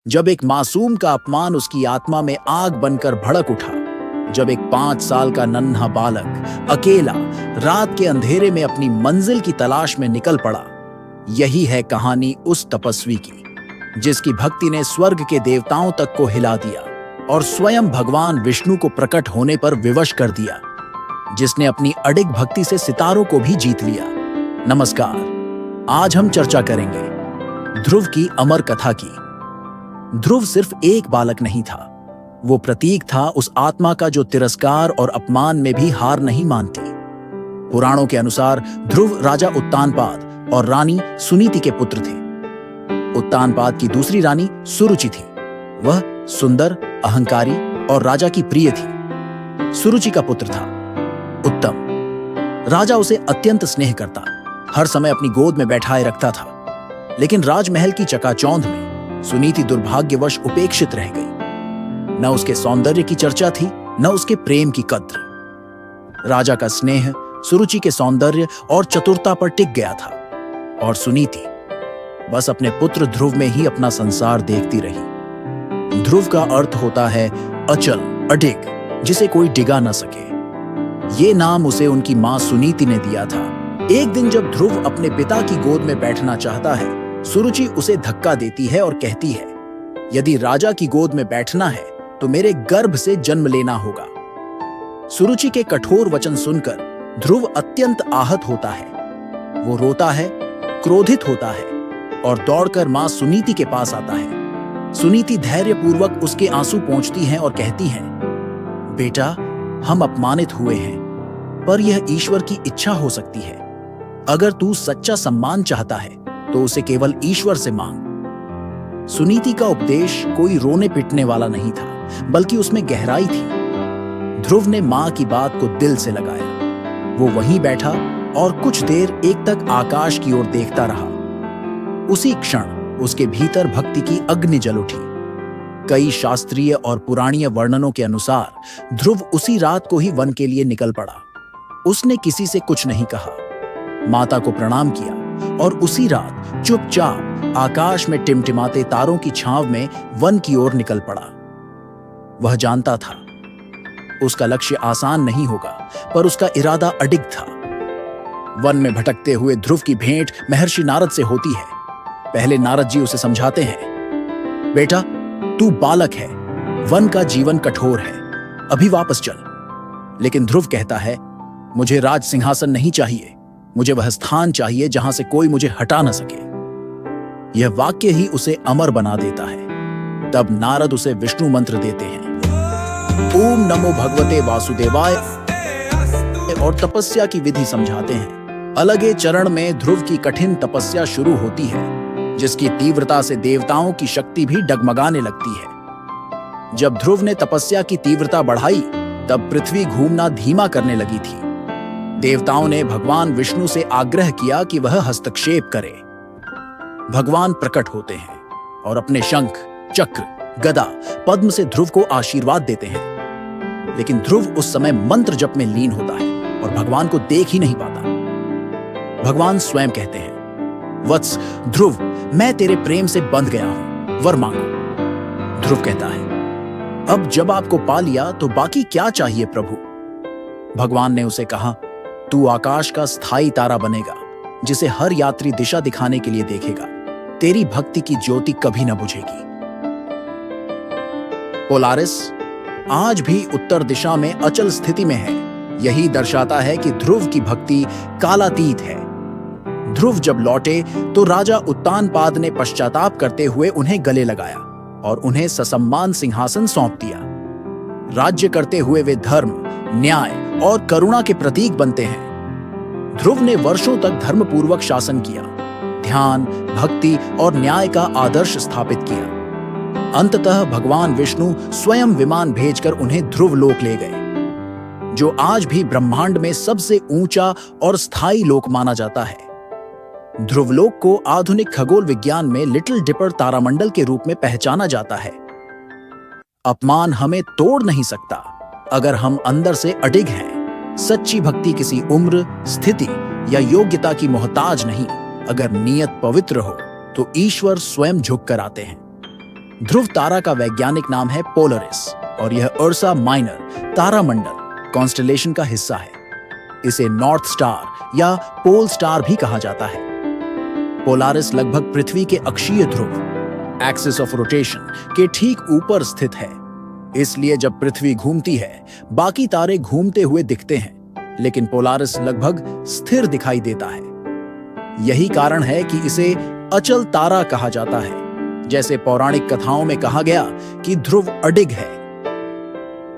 जब एक मासूम का अपमान उसकी आत्मा में आग बनकर भड़क उठा, जब एक 5 साल का नन्हा बालक अकेला रात के अंधेरे में अपनी मंजिल की तलाश में निकल पड़ा। यही है कहानी उस तपस्वी की जिसकी भक्ति ने स्वर्ग के देवताओं तक को हिला दिया और स्वयं भगवान विष्णु को प्रकट होने पर विवश कर दिया, जिसने अपनी अडिग भक्ति से सितारों को भी जीत लिया। नमस्कार, आज हम चर्चा करेंगे ध्रुव की अमर कथा की। ध्रुव सिर्फ एक बालक नहीं था, वो प्रतीक था उस आत्मा का जो तिरस्कार और अपमान में भी हार नहीं मानती। पुराणों के अनुसार ध्रुव राजा उत्तानपाद और रानी सुनीति के पुत्र थे। उत्तानपाद की दूसरी रानी सुरुचि थी। वह सुंदर, अहंकारी और राजा की प्रिय थी। सुरुचि का पुत्र था उत्तम। राजा उसे अत्यंत स्नेह करता, हर समय अपनी गोद में बैठाए रखता था। लेकिन राजमहल की चकाचौंध में सुनीति दुर्भाग्यवश उपेक्षित रह गई। न उसके सौंदर्य की चर्चा थी, न उसके प्रेम की कद्र। राजा का स्नेह सुरुचि के सौंदर्य और चतुरता पर टिक गया था, और सुनीति बस अपने पुत्र ध्रुव में ही अपना संसार देखती रही। ध्रुव का अर्थ होता है अचल, अडिग, जिसे कोई डिगा न सके। ये नाम उसे उनकी मां सुनीति ने दिया था। एक दिन जब ध्रुव अपने पिता की गोद में बैठना चाहता है, सुरुचि उसे धक्का देती है और कहती है, यदि राजा की गोद में बैठना है तो मेरे गर्भ से जन्म लेना होगा। सुरुचि के कठोर वचन सुनकर ध्रुव अत्यंत आहत होता है। वो रोता है, क्रोधित होता है और दौड़कर मां सुनीति के पास आता है। सुनीति धैर्यपूर्वक उसके आंसू पोंछती हैं और कहती हैं, बेटा, हम अपमानित हुए हैं, पर यह ईश्वर की इच्छा हो सकती है। अगर तू सच्चा सम्मान चाहता है तो उसे केवल ईश्वर से मांग। सुनीति का उपदेश कोई रोने पिटने वाला नहीं था, बल्कि उसमें गहराई थी। ध्रुव ने मां की बात को दिल से लगाया। वो वहीं बैठा और कुछ देर एकटक आकाश की ओर देखता रहा। उसी क्षण उसके भीतर भक्ति की अग्नि जल उठी। कई शास्त्रीय और पुराणीय वर्णनों के अनुसार ध्रुव उसी रात को ही वन के लिए निकल पड़ा। उसने किसी से कुछ नहीं कहा, माता को प्रणाम किया और उसी रात चुपचाप आकाश में टिमटिमाते तारों की छांव में वन की ओर निकल पड़ा। वह जानता था उसका लक्ष्य आसान नहीं होगा, पर उसका इरादा अडिग था। वन में भटकते हुए ध्रुव की भेंट महर्षि नारद से होती है। पहले नारद जी उसे समझाते हैं, बेटा, तू बालक है, वन का जीवन कठोर है, अभी वापस चल। लेकिन ध्रुव कहता है, मुझे राज सिंहासन नहीं चाहिए, मुझे वह स्थान चाहिए जहां से कोई मुझे हटा न सके। यह वाक्य ही उसे अमर बना देता है। तब नारद उसे विष्णु मंत्र देते हैं, ओम नमो भगवते वासुदेवाय, और तपस्या की विधि समझाते हैं। अलगे चरण में ध्रुव की कठिन तपस्या शुरू होती है, जिसकी तीव्रता से देवताओं की शक्ति भी डगमगाने लगती है। जब ध्रुव ने तपस्या की तीव्रता बढ़ाई, तब पृथ्वी घूमना धीमा करने लगी थी। देवताओं ने भगवान विष्णु से आग्रह किया कि वह हस्तक्षेप करे। भगवान प्रकट होते हैं और अपने शंख, चक्र, गदा, पद्म से ध्रुव को आशीर्वाद देते हैं। लेकिन ध्रुव उस समय मंत्र जप में लीन होता है और भगवान को देख ही नहीं पाता। भगवान स्वयं कहते हैं, वत्स ध्रुव, मैं तेरे प्रेम से बंध गया हूं, वर मांगो। ध्रुव कहता है, अब जब आपको पा लिया तो बाकी क्या चाहिए प्रभु। भगवान ने उसे कहा, तू आकाश का स्थायी तारा बनेगा, जिसे हर यात्री दिशा दिखाने के लिए देखेगा। तेरी भक्ति की ज्योति कभी न बुझेगी। पोलारिस आज भी उत्तर दिशा में अचल स्थिति में है। यही दर्शाता है कि ध्रुव की भक्ति कालातीत है। ध्रुव जब लौटे तो राजा उत्तानपाद ने पश्चाताप करते हुए उन्हें गले लगाया और उन्हें ससम्मान सिंहासन सौंप दिया। राज्य करते हुए वे धर्म, न्याय और करुणा के प्रतीक बनते हैं। ध्रुव ने वर्षों तक धर्मपूर्वक शासन किया, ध्यान, भक्ति और न्याय का आदर्श स्थापित किया। अंततः भगवान विष्णु स्वयं विमान भेजकर उन्हें ध्रुव लोक ले गए, जो आज भी ब्रह्मांड में सबसे ऊंचा और स्थायी लोक माना जाता है। ध्रुवलोक को आधुनिक खगोल विज्ञान में लिटिल डिपर तारामंडल के रूप में पहचाना जाता है। अपमान हमें तोड़ नहीं सकता अगर हम अंदर से अडिग हैं। सच्ची भक्ति किसी उम्र, स्थिति या योग्यता की मोहताज नहीं। अगर नीयत पवित्र हो तो ईश्वर स्वयं झुक कर आते हैं। ध्रुव तारा का वैज्ञानिक नाम है पोलरिस और यह उर्सा माइनर तारामंडल कॉन्स्टेलेशन का हिस्सा है। इसे नॉर्थ स्टार या पोल स्टार भी कहा जाता है। पोलारिस लगभग पृथ्वी के अक्षीय ध्रुव एक्सिस ऑफ रोटेशन के ठीक ऊपर स्थित है। इसलिए जब पृथ्वी घूमती है बाकी तारे घूमते हुए दिखते हैं, लेकिन पोलारिस लगभग स्थिर दिखाई देता है। यही कारण है कि इसे अचल तारा कहा जाता है। जैसे पौराणिक कथाओं में कहा गया कि ध्रुव अडिग है।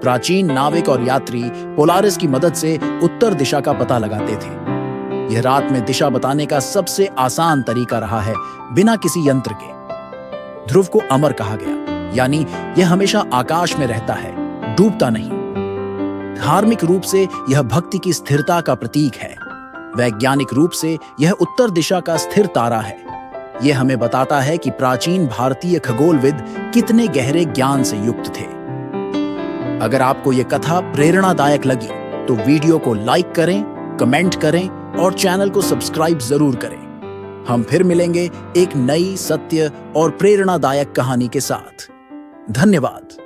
प्राचीन नाविक और यात्री पोलारिस की मदद से उत्तर दिशा का पता लगाते थे। यह रात में दिशा बताने का सबसे आसान तरीका रहा है, बिना किसी यंत्र के। ध्रुव को अमर कहा गया, यानी यह हमेशा आकाश में रहता है, डूबता नहीं। धार्मिक रूप से यह भक्ति की स्थिरता का प्रतीक है। वैज्ञानिक रूप से यह उत्तर दिशा का स्थिर तारा है। यह हमें बताता है कि प्राचीन भारतीय खगोलविद कितने गहरे ज्ञान से युक्त थे। अगर आपको यह कथा प्रेरणादायक लगी तो वीडियो को लाइक करें, कमेंट करें और चैनल को सब्सक्राइब जरूर करें। हम फिर मिलेंगे एक नई सत्य और प्रेरणादायक कहानी के साथ। धन्यवाद।